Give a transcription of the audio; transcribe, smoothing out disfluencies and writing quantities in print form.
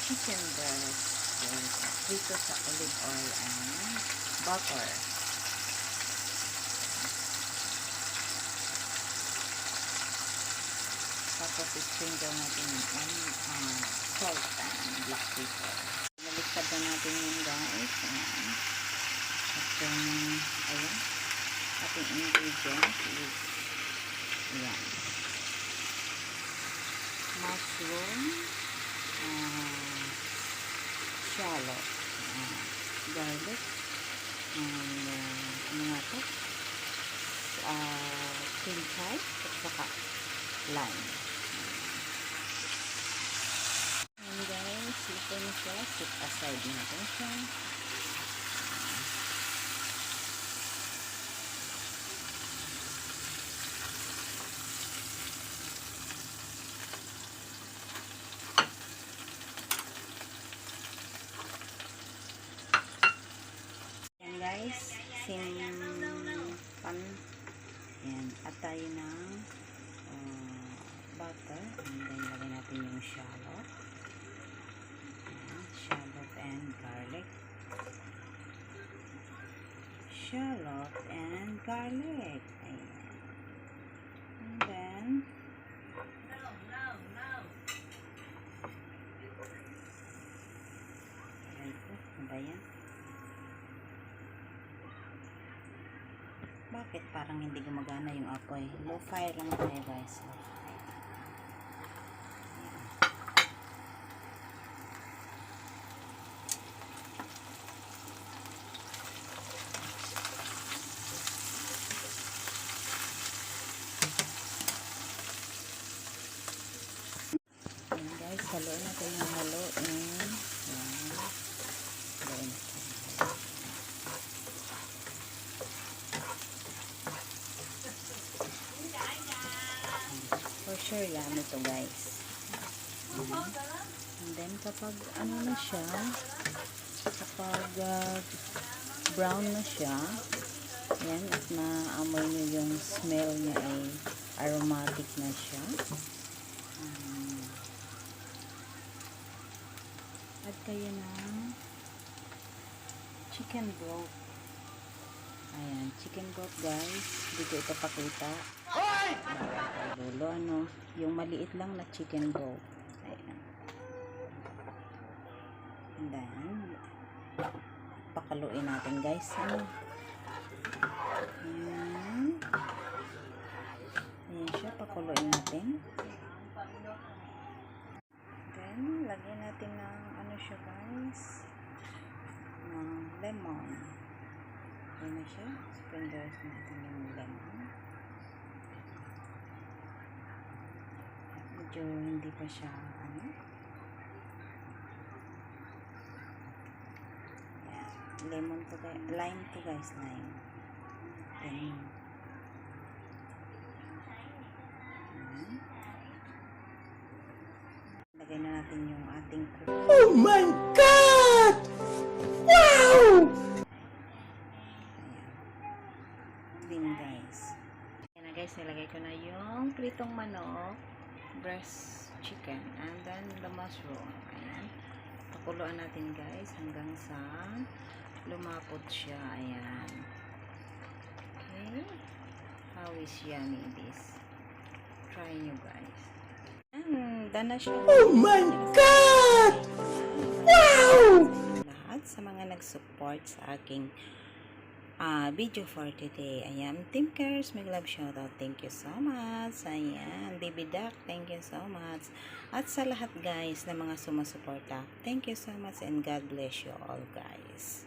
chicken breast dito sa olive oil and butter. Tapos sprinkle natin yung salt and black pepper. Baliktad na natin yun guys. At yung ating ingredients is ayan, mushroom, shallot, garlic, and ano nga ito? Kinchay at saka lime. And guys, ito na siya. Sit aside natin siya. Yan guys, simpan. Yan, at tayo ng butter, and then lagay natin yung shallot. Ayan, shallot and garlic. Shallot and garlic. Ayan. And then ayan po, ano ba yan? Bakit parang hindi gumagana yung apoy? Low fire lang tayo guys. Ayan guys, haluin natin yung haluin. Ayan. For sure yan ito guys. And then kapag ano na siya, kapag brown na siya, yan, at naamoy nyo yung smell niya ay aromatic na siya. Add kayo ng chicken broth. Ayan, chicken broth guys. Hindi ko ito pakita. Dulo, ano, yung maliit lang na chicken broth. Ayan. And then, pakaluin natin guys. Ano? Ayan. Ayan siya, pakuluin natin. Then, lagyan natin ng ano siya guys, ng lemon. Ayan na siya. Sprinkles natin yung lemon. Medyo hindi pa siya ano. Ayan. Lemon to guys. Lime to guys. Lime. Then, lagay na natin yung ating cream. Oh my God! Wow! Din guys. Ayan na guys, nilagay ko na yung pritong manok, breast chicken, and then the mushroom. Ayan. Pakuluan natin guys hanggang sa lumapot siya. Ayan. Okay. How is yummy this? Try nyo guys. Done na siya. Oh my God! Wow! Lahat sa mga nag-support sa aking video for today. Ayan, Team Cares, may love shoutout. Thank you so much. Ayan, Baby Duck, thank you so much. At sa lahat guys na mga sumusuporta, thank you so much and God bless you all guys.